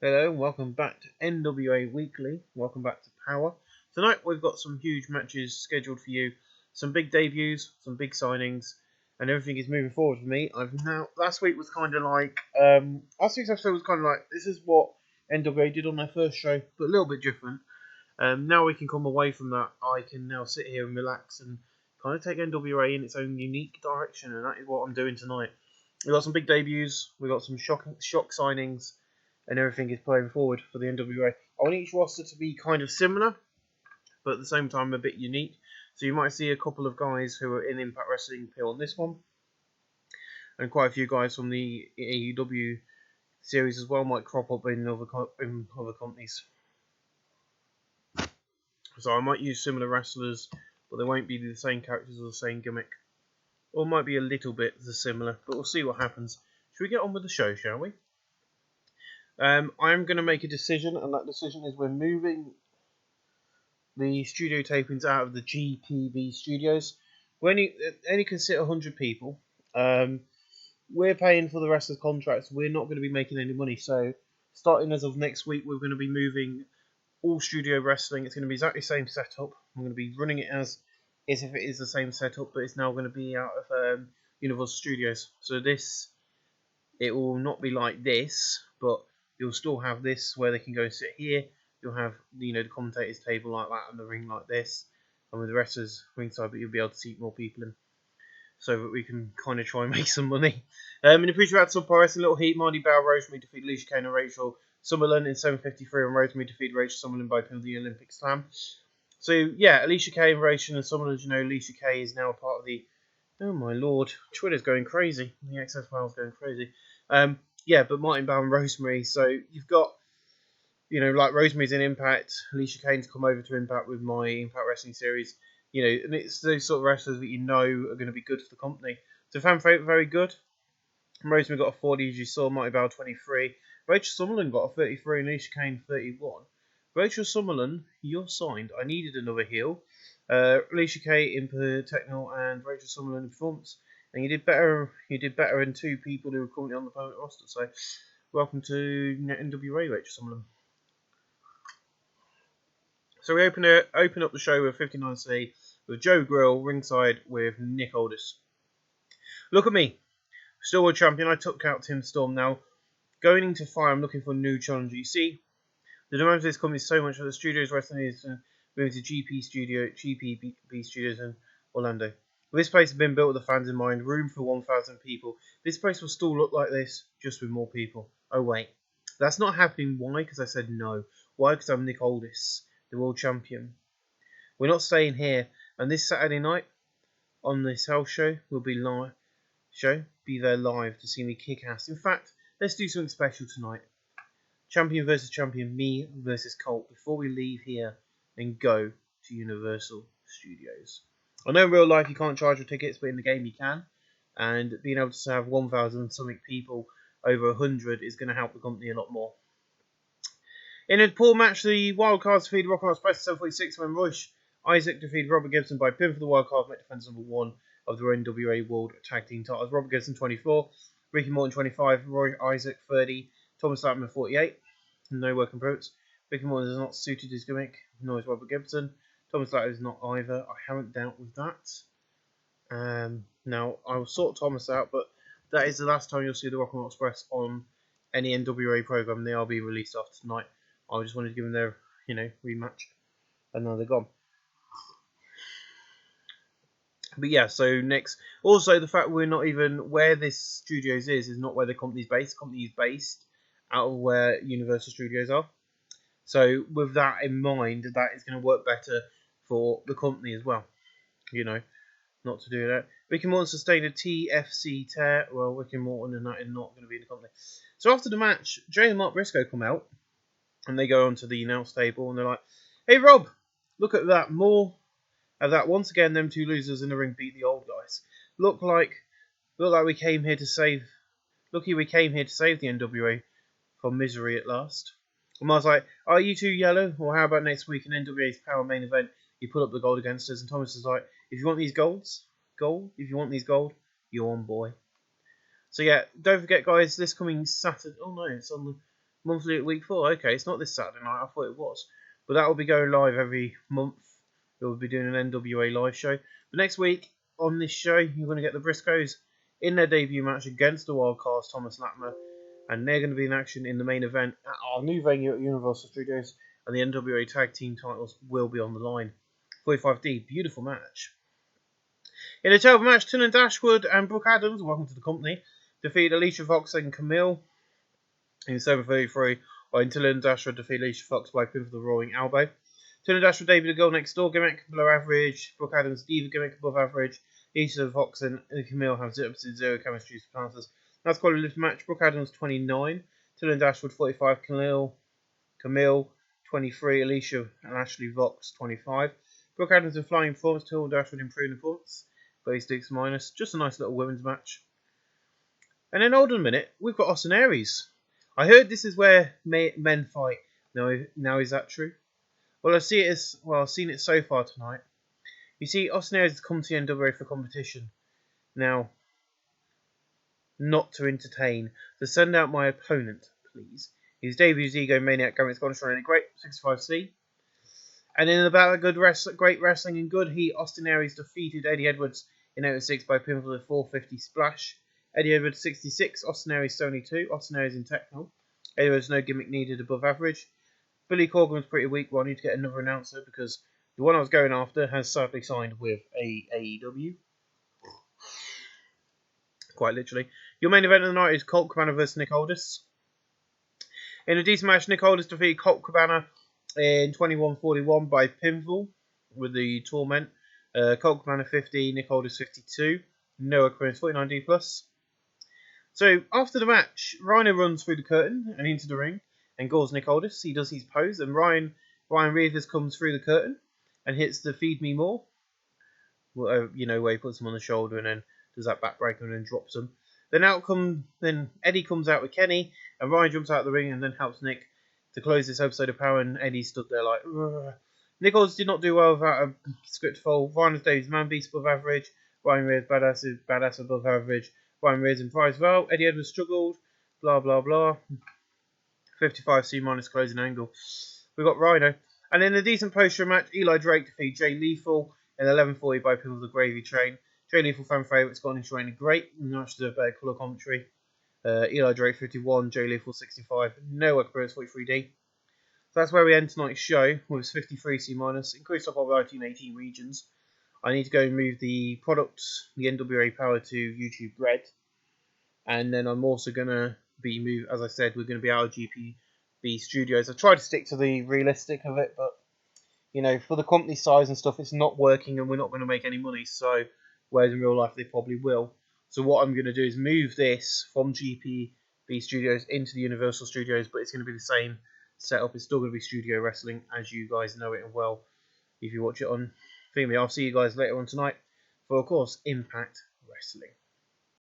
Hello and welcome back to NWA Weekly. Welcome back to Power. Tonight we've got some huge matches scheduled for you. Some big debuts, some big signings, and everything is moving forward for me. Last week was kind of like last week's episode was kind of like this is what NWA did on their first show, but a little bit different. Now we can come away from that. I can now sit here and relax and kind of take NWA in its own unique direction, and that is what I'm doing tonight. We've got some big debuts. We've got some shock signings. And everything is playing forward for the NWA. I want each roster to be kind of similar, but at the same time a bit unique. So you might see a couple of guys who are in Impact Wrestling appear on this one, and quite a few guys from the AEW series as well might crop up in other companies. So I might use similar wrestlers, but they won't be the same characters or the same gimmick. Or might be a little bit similar, but we'll see what happens. Should we get on with the show, shall we? I'm going to make a decision, and that decision is we're moving the studio tapings out of the GPB studios. We only can sit 100 people. We're paying for the rest of the contracts. We're not going to be making any money. So, starting as of next week, we're going to be moving all studio wrestling. It's going to be exactly the same setup. I'm going to be running it as if it is the same setup, but it's now going to be out of Universal Studios. So it will not be like this, but you'll still have this where they can go and sit here. You'll have the commentators table like that and the ring like this, and with the wrestlers ringside, but you'll be able to seat more people in, so that we can kind of try and make some money. In the pre-show at Pro Wrestling, Little Heat, Marty Bauer, Rosemary defeated Alicia Kane and Rachel Summerlin in 7:53, and Rosemary defeated Rachel Summerlin by pin of the Olympic Slam. So yeah, Alicia Kane, Rachel, and Summerlin. Alicia Kane is now part of the. Oh my lord, Twitter's going crazy. The XS file's going crazy. Yeah, but Martin Bauer and Rosemary. So you've got, like Rosemary's in Impact. Alicia Kane's come over to Impact with my Impact Wrestling series. And it's those sort of wrestlers that are going to be good for the company. So fan favourite, very good. Rosemary got a 40, as you saw. Martin Bauer 23. Rachel Summerlin got a 33, and Alicia Kane 31. Rachel Summerlin, you're signed. I needed another heel. Alicia Kane in technical and Rachel Summerlin in performance. And you did better. You did better than two people who were currently on the permanent roster. So, welcome to NWA, Rachel Summerlin. So we open up the show with 59C with Joe Grill ringside with Nick Aldis. Look at me, still world champion. I took out Tim Storm. Now going into Fire, I'm looking for a new challenger. You see, the demand for this company is so much that the studios wrestling is moving to GPB Studios in Orlando. This place has been built with the fans in mind, room for 1,000 people. This place will still look like this, just with more people. Oh wait, that's not happening. Why? Because I said no. Why? Because I'm Nick Aldis, the world champion. We're not staying here. And this Saturday night, on this house show, we'll be there live to see me kick ass. In fact, let's do something special tonight. Champion versus champion, me versus Colt, before we leave here and go to Universal Studios. I know in real life you can't charge for tickets, but in the game you can. And being able to have 1,000 something people over 100 is going to help the company a lot more. In a pool match, the Wildcards defeated Rock and Roll Express 7:46 when Rush Isaac defeated Robert Gibson by pin for the Wildcard, met defense number 1 of the NWA World Tag Team titles. Robert Gibson 24, Ricky Morton 25, Roy Isaac 30, Thomas Lattman 48. No working progress. Ricky Morton is not suited his gimmick, nor is Robert Gibson. Thomas Lattman is not either. I haven't dealt with that. Now, I will sort Thomas out, but that is the last time you'll see the Rock and Roll Express on any NWA program. They are being released after tonight. I just wanted to give them their, rematch. And now they're gone. But yeah, so next. Also, the fact we're not even where this studios is not where the company's based. The company is based out of where Universal Studios are. So with that in mind, that is going to work better for the company as well. Not to do that. Ricky Morton sustained a TFC tear. Well, Ricky Morton and that is not going to be in the company. So after the match, Jay and Mark Briscoe come out. And they go onto the announce table and they're like, "Hey Rob, look at that. More of that. Once again, them two losers in the ring beat the old guys. Look like we came here to save. We came here to save the NWA from misery at last." And I was like, "Are you two yellow? Or how about next week in NWA's Power Main Event? You put up the gold against us." And Thomas is like, "If you want these gold, you're on, boy." So yeah, don't forget guys, this coming Saturday. Oh no, it's on the Monthly at week 4. Okay, it's not this Saturday night. I thought it was. But that will be going live every month. We'll be doing an NWA live show. But next week on this show, you're going to get the Briscoes in their debut match against the Wildcards, Thomas Latimer. And they're going to be in action in the main event at our new venue at Universal Studios. And the NWA Tag Team titles will be on the line. 45D, beautiful match. In a terrible match, Tunnell Dashwood and Brooke Adams, welcome to the company, defeat Alicia Fox and Camille in 7:33, while Tunnell Dashwood defeat Alicia Fox by pin for the Roaring Elbow. Tunnell Dashwood debuted a Girl Next Door gimmick, below average. Brooke Adams Diva gimmick, above average. Alicia Fox and Camille have 0% chemistry to passes. That's quite a lift match. Brooke Adams 29, Tunnell Dashwood 45, Camille 23, Alicia and Ashley Vox 25. Brooke Adams in flying performance, Tunnell Dashwood improving performance. 36 minus. Just a nice little women's match. And then hold on a minute, we've got Austin Aries. I heard this is where men fight. Now is that true? Well, I've seen it so far tonight. You see, Austin Aries has come to the NWA for competition. Now, not to entertain. So send out my opponent, please. His debut is Ego Maniac Gamit's gone strong and great, 65C. And in the battle of great wrestling and good heat, Austin Aries defeated Eddie Edwards in 86 by pinfall with 450 splash. Eddie Edwards 66, Austin Aries 72, Austin Aries in technical. Eddie Edwards no gimmick needed, above average. Billy Corgan was pretty weak, but I need to get another announcer because the one I was going after has sadly signed with AEW. Quite literally. Your main event of the night is Colt Cabana vs Nick Aldis. In a decent match, Nick Aldis defeated Colt Cabana in 21:41 by pinfall with the Torment. Colt Cabana 50, Nick Aldis 52. No occurrence, 49D plus. So after the match, Rhino runs through the curtain and into the ring and gores Nick Aldis. He does his pose and Ryan Reavers comes through the curtain and hits the Feed Me More. Where he puts him on the shoulder and then does that backbreaker and then drops him. Then Eddie comes out with Kenny and Ryan jumps out of the ring and then helps Nick to close this episode of Power, and Eddie stood there like, ugh. Nick Aldis did not do well without a script fall. Ryan Davis Man Beast above average. Ryan Rears badass above average. Ryan Rears in prize well. Eddie Edwards struggled. Blah blah blah. 55C minus closing angle. We got Rhino. And in a decent post-show match, Eli Drake defeated Jay Lethal in 11:40 by pinfall of the Gravy Train. Jay Lethal fan favourites got into training great. Much to better colour commentary. Eli Drake 51, Jay Lethal 65. No occurrence 43D. So that's where we end tonight's show with 53C minus. Increased up our 18 regions. I need to go and move the product, the NWA Power to YouTube Red. And then I'm also going to be moved, as I said, we're going to be out of GPB Studios. I tried to stick to the realistic of it, but, for the company size and stuff, it's not working and we're not going to make any money. So, whereas in real life, they probably will. So what I'm going to do is move this from GPB Studios into the Universal Studios, but it's going to be the same setup. It's still going to be studio wrestling as you guys know it and well if you watch it on Thingy. I'll see you guys later on tonight for, of course, Impact Wrestling.